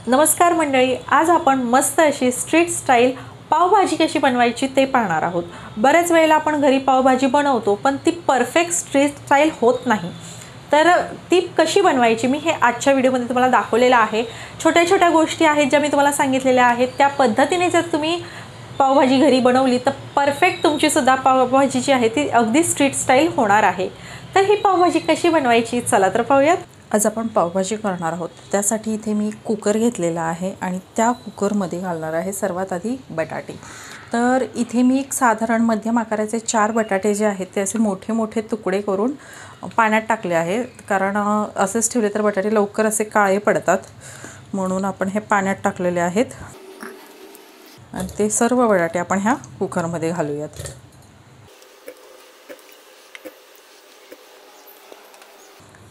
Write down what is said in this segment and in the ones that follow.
नमस्कार मंडळी, आज आपण मस्त अशी स्ट्रीट स्टाईल पावभाजी कशी बनवायची ते पाहणार आहोत। बरेच वेळेला आपण घरी पावभाजी बनवतो पण ती परफेक्ट स्ट्रीट स्टाईल होत नाही। तर ती कशी बनवायची मी हे आजच्या व्हिडिओमध्ये तुम्हाला दाखवलेलं आहे। छोट्या छोट्या गोष्टी आहेत ज्या मी तुम्हाला सांगितलेल्या आहेत, त्या पद्धतीने जर तुम्ही पावभाजी घरी बनवली तर परफेक्ट तुमची सुद्धा पावभाजी जी आहे ती अगदी स्ट्रीट स्टाईल होणार आहे। तर ही पावभाजी कशी बनवायची चला तर पाहूयात। आज आपण पावभाजी करणार आहोत। त्यासाठी इथे मी कुकर घेतलेला आहे आणि त्या कुकरमध्ये घालणार आहे सर्वात आधी बटाटे। तर इथे मी एक साधारण मध्यम आकाराचे 4 बटाटे जे आहेत ते असे मोठे मोठे तुकडे करून पाण्यात टाकले आहे, कारण असेच ठेवले तर बटाटे लवकर असे काळे पडतात, म्हणून आपण हे पाण्यात टाकलेले आहेत। आणि ते सर्व बटाटे आपण ह्या कुकरमध्ये घालूयात।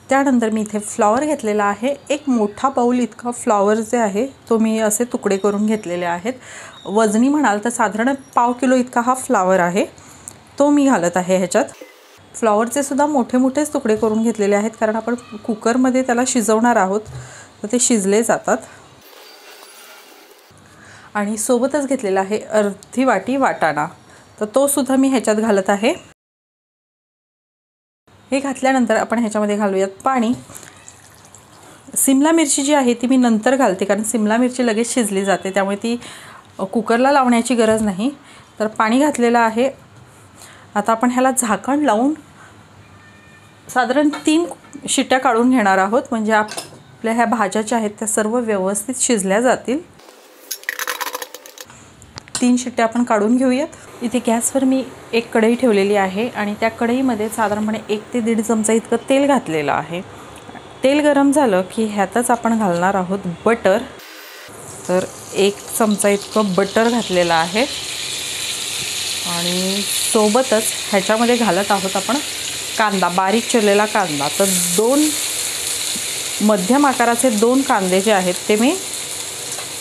त्यानंतर मी इथे फ्लॉवर घेतलेला आहे। एक मोठा बाउल इतका फ्लॉवर जे आहे तो मी असे तुकडे करून घेतलेले आहेत। वजनी म्हणाल तर साधारण पाव किलो इतका हा फ्लॉवर आहे, तो मी घालत आहे ह्याच्यात। फ्लॉवरचे सुद्धा मोठे मोठेच तुकडे करून घेतलेले आहेत, कारण आपण कुकरमध्ये त्याला शिजवणार आहोत तर ते शिजले जातात। आणि सोबतच घेतलेला आहे अर्धी वाटी वाटाणा, तर तो सुद्धा मी ह्याच्यात घालत आहे। हे घातल्यानंतर आपण ह्याच्यामध्ये घालूयात पाणी। सिमला मिरची जी आहे ती मी नंतर घालते, कारण सिमला मिरची लगेच शिजली जाते, त्यामुळे ती कुकरला लावण्याची गरज नाही। तर पाणी घातलेलं आहे। आता आपण ह्याला झाकण लावून साधारण 3 शिट्ट्या काढून घेणार आहोत, म्हणजे आपल्या ह्या भाज्या ज्या आहेत त्या सर्व व्यवस्थित शिजल्या जातील। 3 शिट्ट्या आपण काढून घेऊयात। इथे गॅसवर मी एक कढई ठेवलेली आहे आणि त्या कढईमध्ये साधारणपणे 1 ते 1.5 चमचा इतकं तेल घातलेलं आहे। तेल गरम झालं की ह्यातच आपण घालणार आहोत बटर। तर 1 चमचा इतकं बटर घातलेलं आहे आणि सोबतच ह्याच्यामध्ये घालत आहोत आपण कांदा, बारीक चिरलेला कांदा। तर 2 मध्यम आकाराचे 2 कांदे जे आहेत ते मी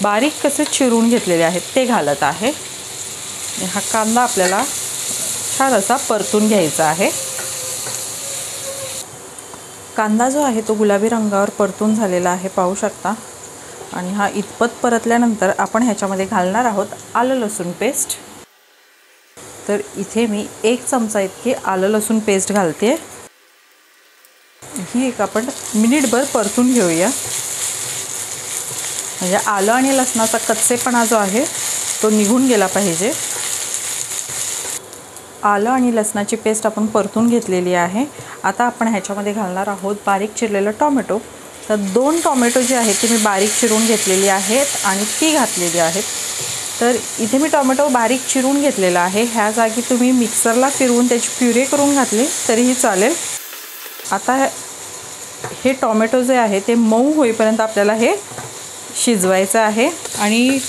बारीक कसे चिरून घेतलेले आहेत ते घालत आहे। हा कांदा आपल्याला छान असा परतून घ्यायचा आहे। कांदा जो आहे तो गुलाबी रंगावर परतून झालेला आहे, पाहू शकता। आणि हा इतपत परतल्यानंतर आपण ह्याच्यामध्ये घालणार आहोत आलं लसूण पेस्ट। तर इथे मी 1 चमचा इतकी आलं लसूण पेस्ट घालते। ही एक आपण मिनिटभर परतून घेऊया, म्हणजे आलं आणि लसणाचा कच्चेपणा जो आहे तो निघून गेला पाहिजे। आलं आणि लसणाची पेस्ट आपण परतून घेतलेली आहे। आता आपण ह्याच्यामध्ये घालणार आहोत बारीक चिरलेलं टोमॅटो। तर 2 टोमॅटो जी आहेत ती मी बारीक चिरून घेतलेली आहेत आणि ती घातलेली आहेत। तर इथे मी टोमॅटो बारीक चिरून घेतलेला आहे, ह्या जागी तुम्ही मिक्सरला फिरवून त्याची प्युरे करून घातली तरीही चालेल। आता हे टोमॅटो जे आहे ते मऊ होईपर्यंत आपल्याला हे शिजवायचं आहे। आणि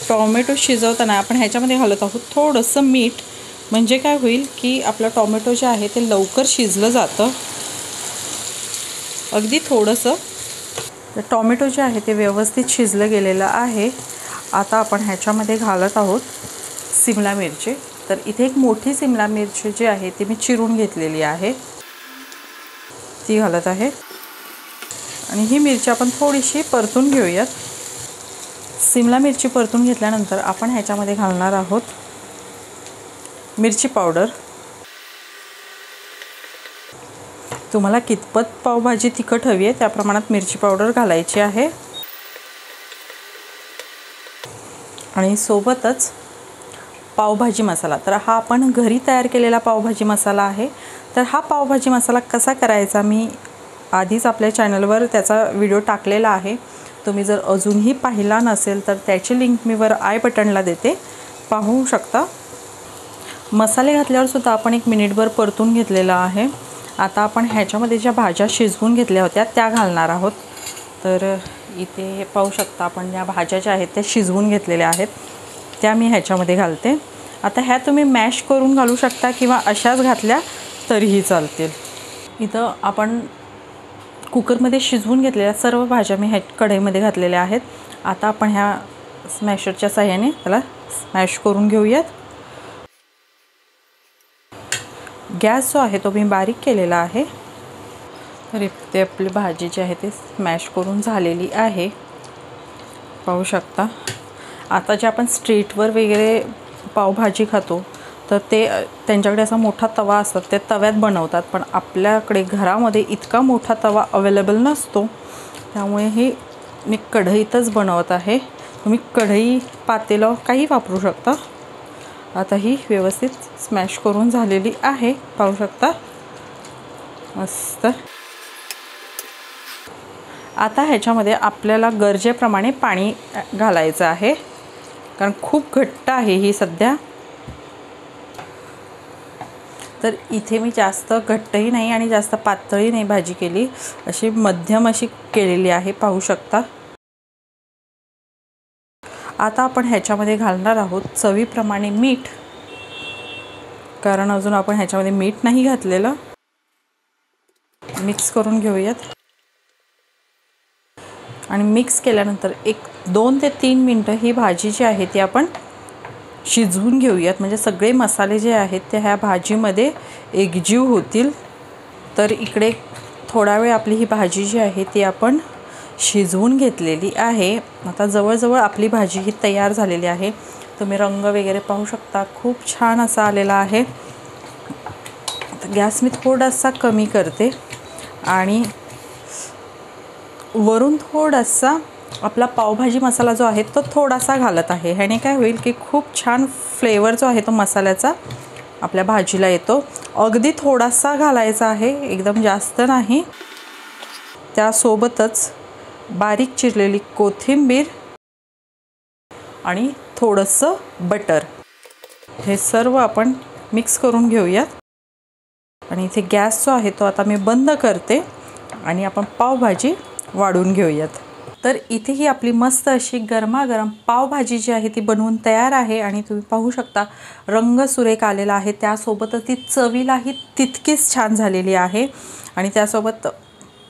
टोमॅटो शिजवताना आपण ह्याच्यामध्ये घालत आहोत थोडंसं मीठ, म्हणजे काय होईल की आपलं टोमॅटो जे आहे ते लवकर शिजलं जातं, अगदी थोडंसं। तर टोमॅटो जे आहे ते व्यवस्थित शिजलं गेलेलं आहे। आता आपण ह्याच्यामध्ये घालत आहोत सिमला मिरची। तर इथे एक मोठी सिमला मिरची जी आहे ती मी चिरून घेतलेली आहे, ती घालत आहे। आणि ही मिरची आपण थोडीशी परतून घेऊयात। सिमला मिरची परतून घेतल्यानंतर आपण ह्याच्यामध्ये घालणार आहोत मिरची पावडर। तुम्हाला कितपत पावभाजी तिखट हवी आहे त्या प्रमाणात मिरची पावडर घालायची आहे। आणि सोबतच पावभाजी मसाला। तर हा आपण घरी तयार केलेला पावभाजी मसाला आहे। तर हा पावभाजी मसाला कसा करायचा मी आधीच आपल्या चॅनलवर त्याचा व्हिडिओ टाकलेला आहे, तुम्ही जर अजूनही पाहिला नसेल तर त्याची लिंक मी वर आय बटनला देते, पाहू शकता। मसाले घातल्यावर सुद्धा आपण 1 मिनिटभर परतून घेतलेला आहे। आता आपण ह्याच्यामध्ये ज्या भाज्या शिजवून घेतल्या होत्या त्या घालणार आहोत। तर इथे पाहू शकता आपण या भाज्या ज्या आहेत त्या शिजवून घेतलेल्या आहेत त्या मी ह्याच्यामध्ये घालते। आता ह्या तुम्ही मॅश करून घालू शकता किंवा अशाच घातल्या तरीही चालतील। इथं आपण कुकरमध्ये शिजवून घेतलेल्या सर्व भाज्या मी ह्या कढईमध्ये घातलेल्या आहेत। आता आपण ह्या स्मॅशरच्या साहाय्याने त्याला स्मॅश करून घेऊयात। गॅस जो आहे तो मी बारीक केलेला आहे। तर इथे आपली भाजी जी आहे ती स्मॅश करून झालेली आहे। पाहू शकता। आता जे आपण स्ट्रीटवर वगैरे पावभाजी खातो तर ते त्यांच्याकडे असा मोठा तवा असतात, ते तव्यात बनवतात, पण आपल्याकडे घरामध्ये इतका मोठा तवा अवेलेबल नसतो, त्यामुळे हे मी कढईतच बनवत आहे। तुम्ही कढई, पातेलं काही वापरू शकता। आता ही व्यवस्थित स्मॅश करून झालेली आहे, पाहू शकता मस्त। आता ह्याच्यामध्ये आपल्याला गरजेप्रमाणे पाणी घालायचं आहे, कारण खूप घट्ट आहे ही सध्या। तर इथे मी जास्त घट्टही नाही आणि जास्त पातळही नाही भाजी केली, अशी मध्यम अशी केलेली आहे, पाहू शकता। आता आपण ह्याच्यामध्ये घालणार आहोत चवीप्रमाणे मीठ, कारण अजून आपण ह्याच्यामध्ये मीठ नाही घातलेलं। मिक्स करून घेऊयात आणि मिक्स केल्यानंतर 2 ते 3 मिनिटं ही भाजी जी आहे ती आपण शिजवून घेऊयात, म्हणजे सगळे मसाले जे आहेत ते ह्या भाजीमध्ये एकजीव होतील। तर इकडे थोडा वेळ आपली ही भाजी जी आहे ती आपण शिजवून घेतलेली आहे। आता जवळजवळ आपली भाजी ही तयार झालेली आहे। तुम्ही रंग वगैरे पाहू शकता, खूप छान असा आलेला आहे। आता गॅस मी थोडासा कमी करते आणि वरून थोडासा आपला पावभाजी मसाला जो आहे तो थोडासा घालत आहे। ह्याने काय होईल की खूप छान फ्लेवर जो आहे तो मसाल्याचा आपल्या भाजीला येतो। अगदी थोडासा घालायचा आहे, एकदम जास्त नाही। त्यासोबतच बारीक चिरलेली कोथिंबीर आणि थोडंसं बटर, हे सर्व आपण मिक्स करून घेऊयात। आणि इथे गॅस जो आहे तो आता मी बंद करते आणि आपण पावभाजी वाढून घेऊयात। तर इथे ही आपली मस्त अशी गरमागरम पावभाजी जी आहे ती बनवून तयार आहे आणि तुम्ही पाहू शकता रंग सुरेख आलेला आहे, त्यासोबतच ती चवीलाही तितकीच छान झालेली आहे। आणि त्यासोबत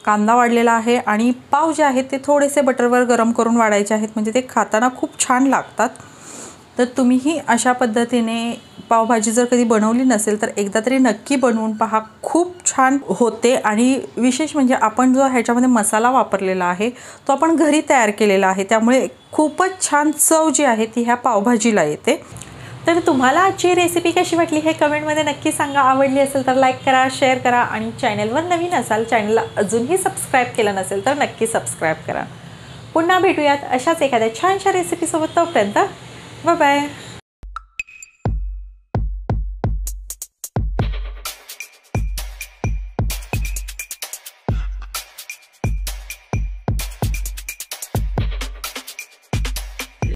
कांदा वाढलेला आहे आणि पाव जे आहेत ते थोडेसे बटरवर गरम करून वाढायचे आहेत, म्हणजे ते खाताना खूप छान लागतात। तर तुम्हीही अशा पद्धतीने पावभाजी जर कधी बनवली नसेल तर एकदा तरी नक्की बनवून पहा, खूप छान होते। आणि विशेष म्हणजे आपण जो ह्याच्यामध्ये मसाला वापरलेला आहे तो आपण घरी तयार केलेला आहे, त्यामुळे खूपच छान चव जी आहे ती ह्या पावभाजीला येते। तर तुम्हाला आजची रेसिपी कशी वाटली हे कमेंटमध्ये नक्की सांगा। आवडली असेल तर लाईक करा, शेअर करा आणि चॅनलवर नवीन असाल, चॅनलला अजूनही सबस्क्राईब केलं नसेल तर नक्की सबस्क्राईब करा। पुन्हा भेटूयात अशाच एखाद्या छानशा रेसिपीसोबत, तोपर्यंत बाय बाय।